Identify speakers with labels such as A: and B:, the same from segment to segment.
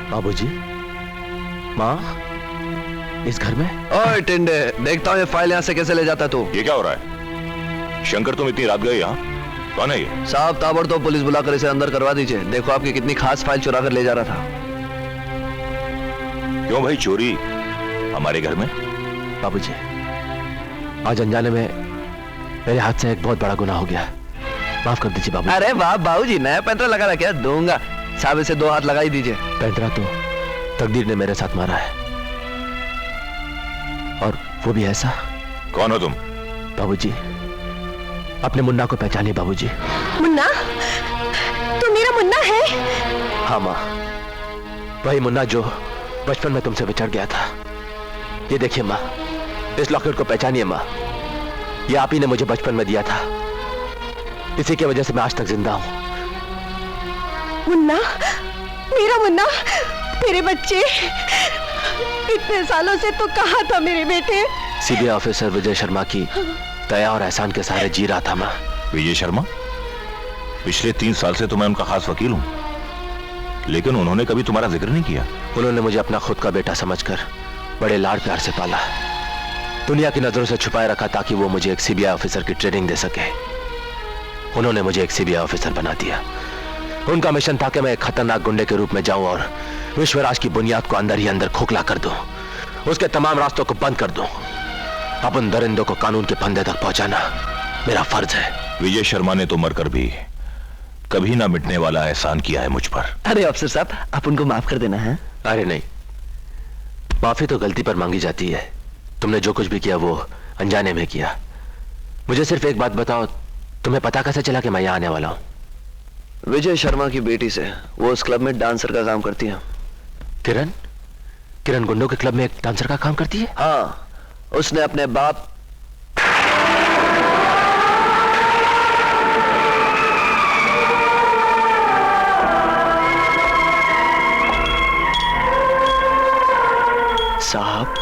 A: बाबूजी, माँ, इस घर में?
B: ओए टिंडे, देखता हूँ ये फाइल यहाँ से कैसे ले जाता तू।
C: ये क्या हो रहा है? शंकर, तुम इतनी रात गए यहाँ? कौन है ये?
B: साहब ताबड़तोड़ पुलिस बुलाकर इसे अंदर करवा दीजिए। देखो आपकी कितनी खास फाइल चुरा कर ले जा रहा था।
C: क्यों भाई, चोरी हमारे घर में?
A: बाबूजी, आज अनजाने में मेरे हाथ से एक बहुत बड़ा गुनाह हो गया, माफ कर दीजिए बाबू।
B: अरे वाह बाबूजी, नया पैंतरा लगा रहा क्या? दूंगा साहब, इसे 2 हाथ लगा ही दीजिए।
A: पैंतरा तो तकदीर ने मेरे साथ मारा है, और वो भी ऐसा।
C: कौन हो तुम?
A: बाबूजी, अपने मुन्ना को पहचानिए बाबूजी।
D: मुन्ना? तू मेरा मुन्ना है?
A: हाँ माँ, वही मुन्ना जो बचपन में तुमसे बिछड़ गया था। ये देखिए माँ, इस लॉकेट को पहचानिए माँ, ये आप ही ने मुझे बचपन में दिया था। इसी की वजह से मैं आज तक जिंदा हूं।
D: मुन्ना, मेरा मुन्ना, तेरे बच्चे। इतने सालों से तो कहाँ था मेरे बेटे?
A: सीबीआई ऑफिसर विजय शर्मा की दया और एहसान के सहारे जी रहा था माँ।
C: विजय शर्मा? पिछले 3 साल से तो मैं उनका खास वकील हूं, लेकिन उन्होंने कभी तुम्हारा जिक्र नहीं किया।
A: उन्होंने मुझे अपना खुद का बेटा समझकर बड़े लाड प्यार से पाला, दुनिया की नजरों से छुपाए रखा ताकि वो मुझे एक सीबीआई ऑफिसर की ट्रेनिंग दे सके। उन्होंने मुझे एक सीबीआई ऑफिसर बना दिया। उनका मिशन था कि मैं एक खतरनाक गुंडे के रूप में जाऊं और विश्वराज की बुनियाद को अंदर ही अंदर खोखला कर दूं, उसके तमाम रास्तों को बंद कर दूं। अब उन दरिंदों को कानून के फंदे तक पहुंचाना मेरा फर्ज है।
C: विजय शर्मा ने तो मरकर भी कभी ना मिटने वाला एहसान किया है मुझ पर।
B: अरे अफसर साहब, आप उनको माफ कर देना है।
A: अरे नहीं, माफी तो गलती पर मांगी जाती है। तुमने जो कुछ भी किया वो अनजाने में किया। मुझे सिर्फ एक बात बताओ, तुम्हें पता कैसे चला कि मैं यहां आने वाला हूं?
B: विजय शर्मा की बेटी से, वो उस क्लब में डांसर का काम करती है।
A: किरण? किरण गुंडों के क्लब में एक डांसर का काम करती है?
B: हाँ, उसने अपने बाप साहब,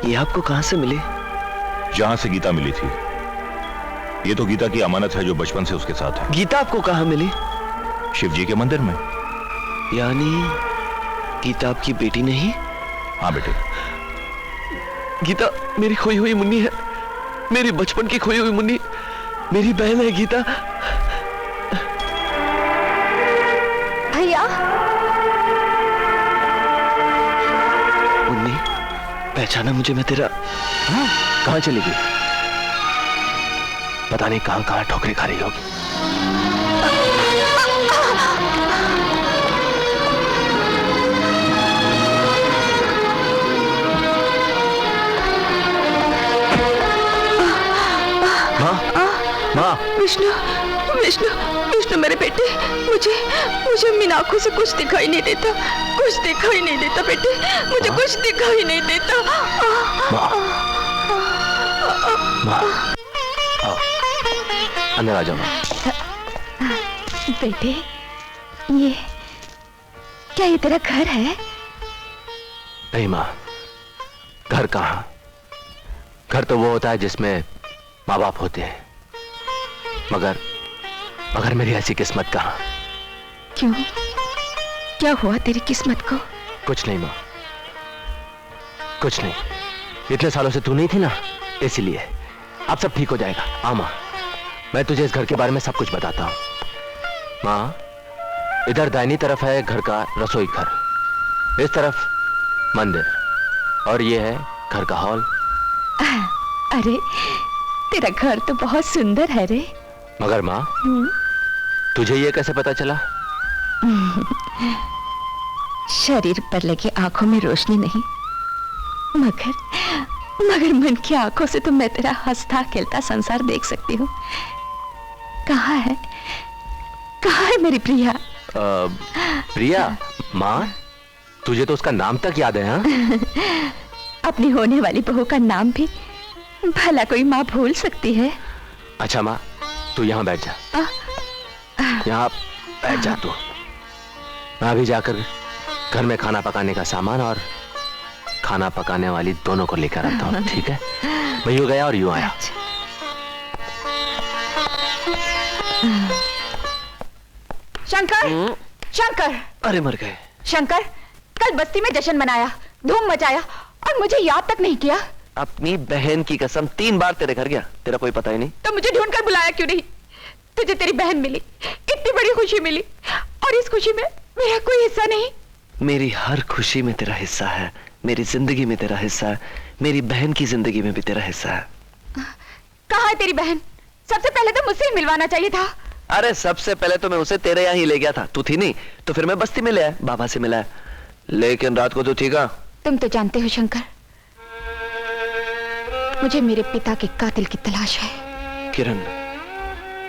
B: ये आपको कहां से मिली?
C: जहां से गीता मिली थी। ये तो गीता की अमानत है जो बचपन से उसके साथ है।
B: गीता आपको कहां मिली?
C: शिव जी के मंदिर में।
B: यानी गीता आपकी बेटी नहीं?
C: हाँ बेटे।
B: गीता मेरी खोई हुई मुन्नी है, मेरी बचपन की खोई हुई मुन्नी, मेरी बहन है गीता।
D: भैया,
B: मुन्नी, पहचाना मुझे मैं तेरा?
A: कहां चली गई? पता नहीं कहां कहां ठोकरें खा रही होगी। माँ,
D: विष्णु, विष्णु, विष्णु मेरे बेटे, मुझे इन आंखों से कुछ दिखाई नहीं देता, कुछ दिखाई नहीं देता बेटे, मुझे कुछ दिखाई नहीं देता।
A: माँ, माँ, आओ, अंदर आ जाओ।
D: बेटे, ये क्या ये तेरा घर है?
A: नहीं माँ, घर कहाँ? घर तो वो होता है जिसमें माँ बाप होते हैं, मगर मेरी ऐसी किस्मत कहाँ?
D: क्यों? क्या हुआ तेरी किस्मत को?
A: कुछ नहीं माँ, कुछ नहीं। इतने सालों से तू नहीं थी ना, इसीलिए। अब सब ठीक हो जाएगा। आ माँ, मैं तुझे इस घर के बारे में सब कुछ बताता हूँ। माँ, इधर दाहिनी तरफ है घर का रसोई घर, इस तरफ मंदिर, और ये है घर का हॉल।
D: अरे, तेरा घर तो बहुत सुंदर है रे।
A: मगर माँ, तुझे ये कैसे पता चला?
D: शरीर पर लगी आंखों में रोशनी नहीं, मगर मन की आंखों से तो मैं तेरा हंसता खेलता संसार देख सकती हूँ। कहाँ है मेरी प्रिया?
A: प्रिया? माँ, तुझे तो उसका नाम तक याद है? हाँ?
D: अपनी होने वाली बहू का नाम भी भला कोई माँ भूल सकती है?
A: अच्छा माँ, तू यहाँ बैठ जा, यहाँ बैठ जा तू। मैं अभी जाकर घर में खाना पकाने का सामान और खाना पकाने वाली दोनों को लेकर आता हूँ, ठीक है? मैं यूं गया और यूं आया।
D: शंकर, शंकर!
B: अरे मर गए।
D: शंकर, कल बस्ती में जश्न मनाया, धूम मचाया और मुझे याद तक नहीं किया।
B: अपनी बहन की कसम 3 बार तेरे घर गया, तेरा कोई पता ही नहीं।
D: तो मुझे ढूंढ कर बुलाया क्यों नहीं? तुझे तेरी बहन मिली, इतनी बड़ी खुशी मिली, और इस खुशी में मेरा कोई हिस्सा नहीं।
B: मेरी हर खुशी में तेरा हिस्सा है, मेरी जिंदगी में तेरा हिस्सा है, मेरी बहन की जिंदगी में भी तेरा हिस्सा है।
D: कहाँ है तेरी बहन? सबसे पहले तो मुझसे ही मिलवाना चाहिए था।
B: अरे सबसे पहले तो मैं उसे तेरे यहाँ ही ले गया था, तू थी नहीं, तो फिर मैं बस्ती में ले आया, बाबा से मिला, लेकिन रात को तू थी कहाँ?
D: तुम तो जानते हो शंकर, मुझे मेरे पिता के कातिल की तलाश है।
B: किरण,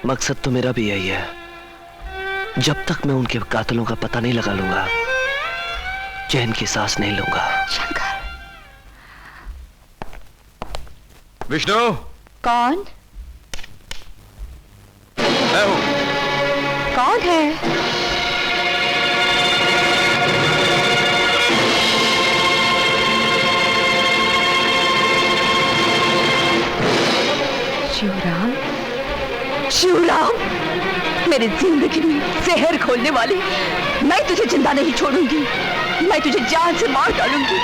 B: मकसद तो मेरा भी यही है। जब तक मैं उनके कातिलों का पता नहीं लगा लूंगा, चैन की सांस नहीं लूंगा।
D: शंकर।
C: विष्णु।
D: कौन?
C: मैं हूं।
D: कौन है? शिवराम, शिवराम, मेरी जिंदगी में जहर घोलने वाले, मैं तुझे जिंदा नहीं छोड़ूंगी, मैं तुझे जान से मार डालूंगी।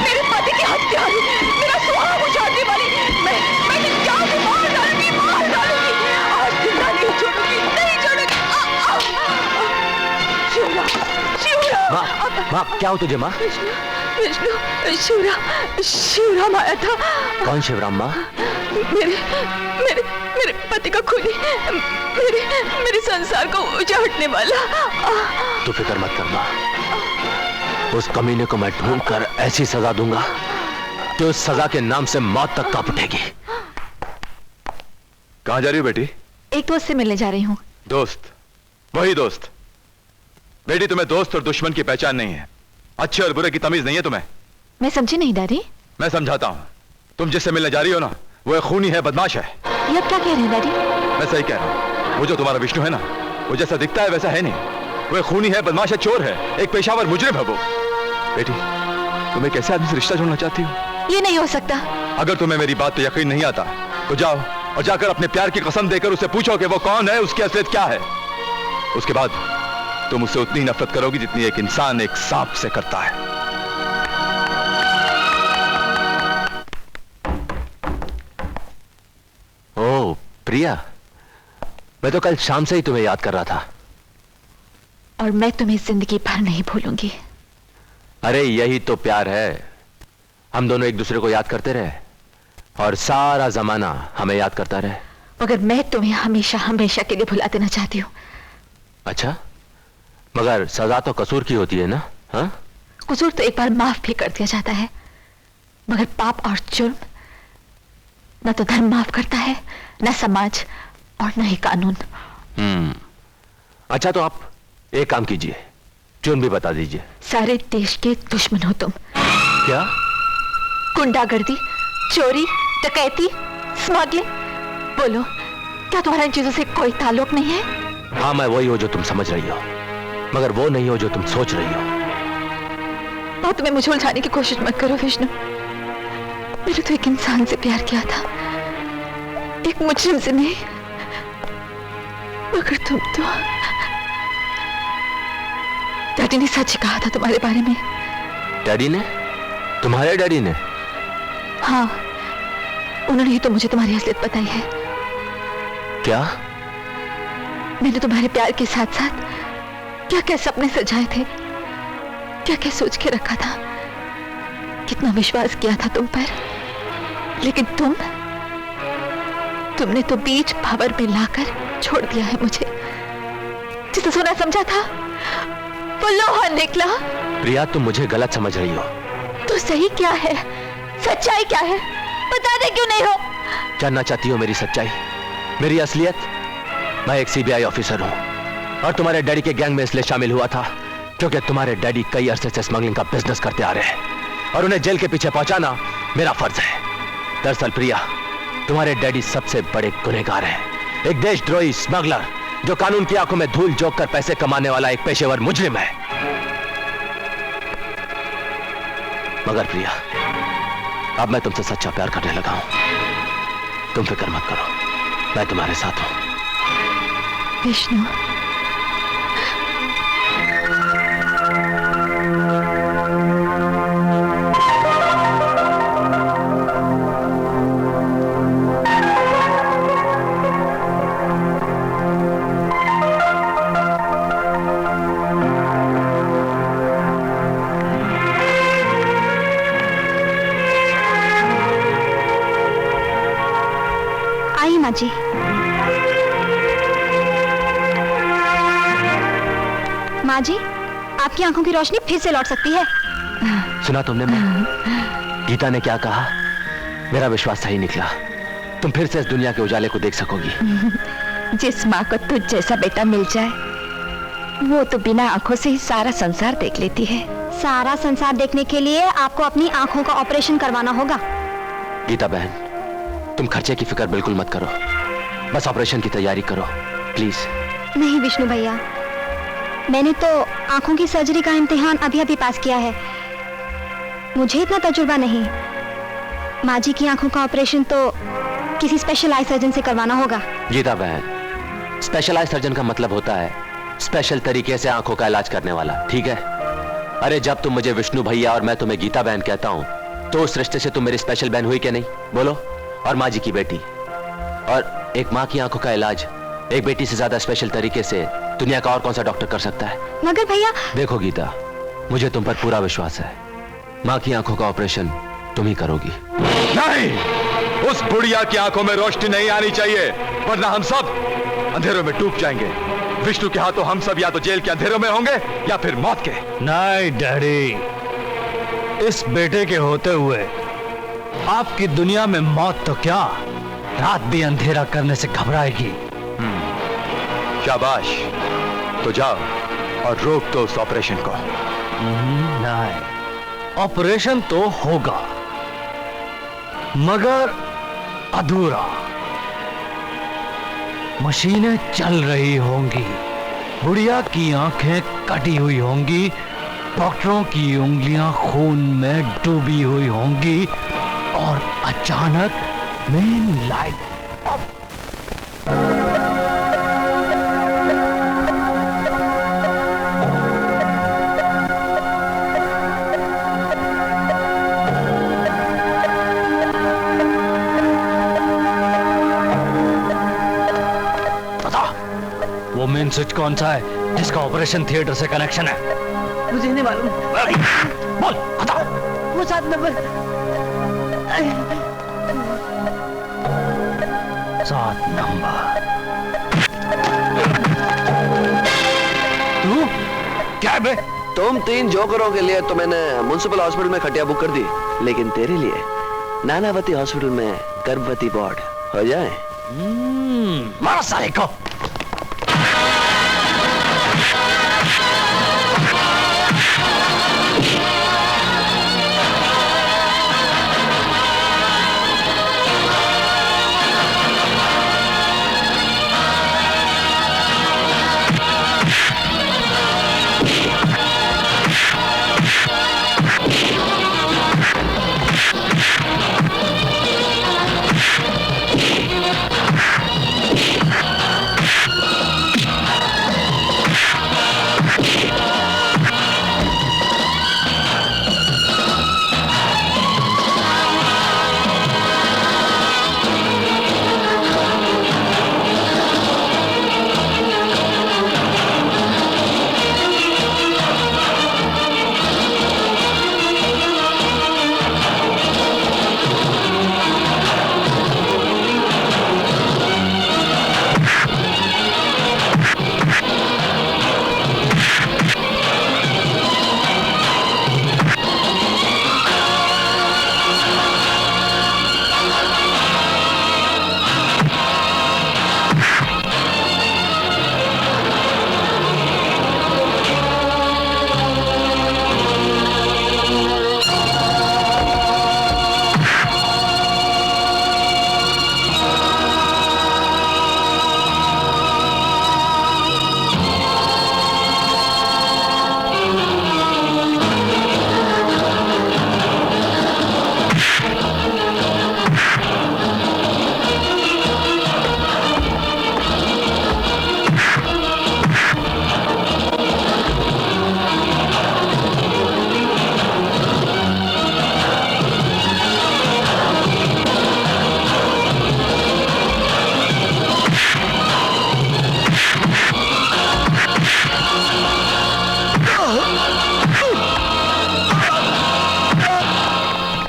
D: मेरे पति की हत्यारी, मेरा सुहाग उजाड़ने वाली, मैं तुझे जान से मार डालूंगी, मार डालूंगी, आज जिंदा नहीं छोड़ूंगी, नहीं छोड़ूंगी। शिवराम, शिवराम।
A: माँ, क्या हो तुझे माँ?
D: विष्णु, शिवराम आया था।
A: कौन शिवराम माँ?
D: मेरे पति का खूनी, मेरे संसार को उजाड़ने वाला।
A: तू फिक्र मत कर माँ, उस कमीने को मैं ढूंढ कर ऐसी सजा दूंगा कि उस सजा के नाम से मौत तक कांप उठेगी।
C: कहां जा रही हो बेटी?
D: एक दोस्त से मिलने जा रही हूँ।
C: दोस्त? वही दोस्त? बेटी, तुम्हें दोस्त और दुश्मन की पहचान नहीं है, अच्छे और बुरे की तमीज नहीं है तुम्हें।
D: मैं समझी नहीं डैडी।
C: मैं समझाता हूं। तुम जिससे मिलने जा रही हो ना, वो एक खूनी है, बदमाश है।
D: ये आप क्या कह रहे हैं डैडी?
C: मैं सही कह रहा हूं। वो जो तुम्हारा विष्णु है ना, वो जैसा दिखता है वैसा है नहीं। वो एक खूनी है, बदमाश है, चोर है, एक पेशावर मुजरिम है वो। बेटी, तुम एक ऐसे आदमी से रिश्ता जोड़ना चाहती हो?
D: ये नहीं हो सकता।
C: अगर तुम्हें मेरी बात पे यकीन नहीं आता तो जाओ और जाकर अपने प्यार की कसम देकर उससे पूछो कि वो कौन है, उसकी असलियत क्या है। उसके बाद तुम उससे उतनी नफरत करोगी जितनी एक इंसान एक सांप से करता है।
A: ओ प्रिया, मैं तो कल शाम से ही तुम्हें याद कर रहा था।
D: और मैं तुम्हें जिंदगी भर नहीं भूलूंगी।
A: अरे यही तो प्यार है, हम दोनों एक दूसरे को याद करते रहे और सारा जमाना हमें याद करता रहे।
D: मगर मैं तुम्हें हमेशा हमेशा के लिए भुला देना चाहती हूँ।
A: अच्छा, मगर सजा तो कसूर की होती है ना? हाँ,
D: कसूर तो एक बार माफ भी कर दिया जाता है, मगर पाप और जुर्म न तो धर्म माफ करता है, न समाज और न ही कानून।
A: अच्छा, तो आप एक काम कीजिए, जुर्म भी बता दीजिए।
D: सारे देश के दुश्मन हो तुम।
A: क्या?
D: गुंडागर्दी, चोरी, डकैती, स्मगलिंग, बोलो क्या तुम्हारा इन चीजों से कोई ताल्लुक नहीं है?
A: हाँ, मैं वही हूं जो तुम समझ रही हो, मगर वो नहीं हो जो तुम सोच रही हो।
D: और तुम्हें मुझे उलझाने की कोशिश मत करो विष्णु। मैंने तो एक इंसान से प्यार किया था, एक मुजरिम से नहीं। मगर तुम तो, डैडी ने सच कहा था तुम्हारे बारे में।
A: डैडी ने? तुम्हारे डैडी ने?
D: हाँ, उन्होंने ही तो मुझे तुम्हारी असलियत बताई है।
A: क्या?
D: मैंने तुम्हारे प्यार के साथ साथ क्या क्या सपने सजाए थे, क्या क्या सोच के रखा था, कितना विश्वास किया था तुम पर। लेकिन तुमने तो बीच भावर में लाकर छोड़ दिया है मुझे। जिसे सोना समझा था वो लोहा निकला।
A: प्रिया, तुम मुझे गलत समझ रही हो।
D: तो सही क्या है, सच्चाई क्या है, बता दे क्यों नहीं हो?
A: जानना चाहती हो मेरी सच्चाई, मेरी असलियत? मैं एक सीबीआई ऑफिसर हूं और तुम्हारे डैडी के गैंग में इसलिए शामिल हुआ था क्योंकि तुम्हारे डैडी कई अरसे से स्मगलिंग का बिजनेस करते आ रहे हैं और उन्हें जेल के पीछे पहुंचाना मेरा फर्ज है। दरअसल प्रिया, तुम्हारे डैडी सबसे बड़े गुनहगार हैं, एक देशद्रोही स्मगलर जो कानून की आंखों में धूल झोंक कर पैसे कमाने वाला एक पेशेवर मुजरिम है। मगर प्रिया, अब मैं तुमसे सच्चा प्यार करने लगा हूं। तुम फिक्र मत करो, मैं तुम्हारे साथ हूं।
D: विष्णु,
E: जी। माँ जी, आपकी आंखों की रोशनी फिर से लौट सकती है।
A: सुना तुमने माँ? गीता ने क्या कहा? मेरा विश्वास सही निकला। तुम फिर से इस दुनिया के उजाले को देख सकोगी।
D: जिस माँ को तुझ जैसा बेटा मिल जाए, वो तो बिना आंखों से ही सारा संसार देख लेती है।
E: सारा संसार देखने के लिए आपको अपनी आंखों का ऑपरेशन करवाना होगा।
A: गीता बहन, तुम खर्चे की फिक्र बिल्कुल मत करो, बस ऑपरेशन की तैयारी करो प्लीज।
E: नहीं विष्णु भैया, मैंने तो आंखों की सर्जरी का इम्तिहान अभी अभी पास किया है, मुझे इतना तजुर्बा नहीं। माँ जी की आंखों का ऑपरेशन तो किसी स्पेशल आई सर्जन से करवाना होगा।
A: गीता बहन, स्पेशल आई सर्जन का मतलब होता है स्पेशल तरीके से आंखों का इलाज करने वाला, ठीक है? अरे जब तुम मुझे विष्णु भैया और मैं तुम्हें गीता बहन कहता हूं, तो उस रिश्ते से तुम मेरी स्पेशल बहन हुई क्या नहीं? बोलो। और माँ जी की बेटी, और एक माँ की आंखों का इलाज एक बेटी से ज्यादा स्पेशल तरीके से दुनिया का और कौन सा डॉक्टर कर सकता है?
E: मगर भैया।
A: देखो गीता, मुझे तुम पर पूरा विश्वास है, माँ की आंखों का ऑपरेशन तुम ही करोगी।
C: नहीं, उस बुढ़िया की आंखों में रोशनी नहीं आनी चाहिए, वरना हम सब अंधेरों में डूब जाएंगे। विष्णु के हाथों हम सब या तो जेल के अंधेरों में होंगे या फिर मौत के।
F: नहीं डैडी, इस बेटे के होते हुए आपकी दुनिया में मौत तो क्या, रात भी अंधेरा करने से घबराएगी।
C: शाबाश, तो जाओ और रोक दो उस ऑपरेशन को।
F: नहीं, ऑपरेशन तो होगा मगर अधूरा। मशीनें चल रही होंगी, बुढ़िया की आंखें कटी हुई होंगी, डॉक्टरों की उंगलियां खून में डूबी हुई होंगी, और अचानक मेन लाइट वो मेन स्विच कौन सा है जिसका ऑपरेशन थिएटर से कनेक्शन है?
B: मुझे नहीं मालूम।
F: बोल, बताओ।
B: वो 7 नंबर।
F: 7 नंबर। तू क्या है बे?
B: तुम 3 जोकरों के लिए तो मैंने म्युनिसिपल हॉस्पिटल में खटिया बुक कर दी, लेकिन तेरे लिए नानावती हॉस्पिटल में गर्भवती वार्ड हो जाए।
F: मारा साले को।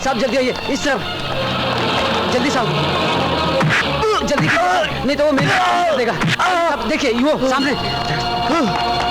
B: साहब जल्दी आइए, इस तरफ जल्दी साहब, जल्दी।
G: नहीं तो वो मेरे देगा। अब देखिए वो सामने।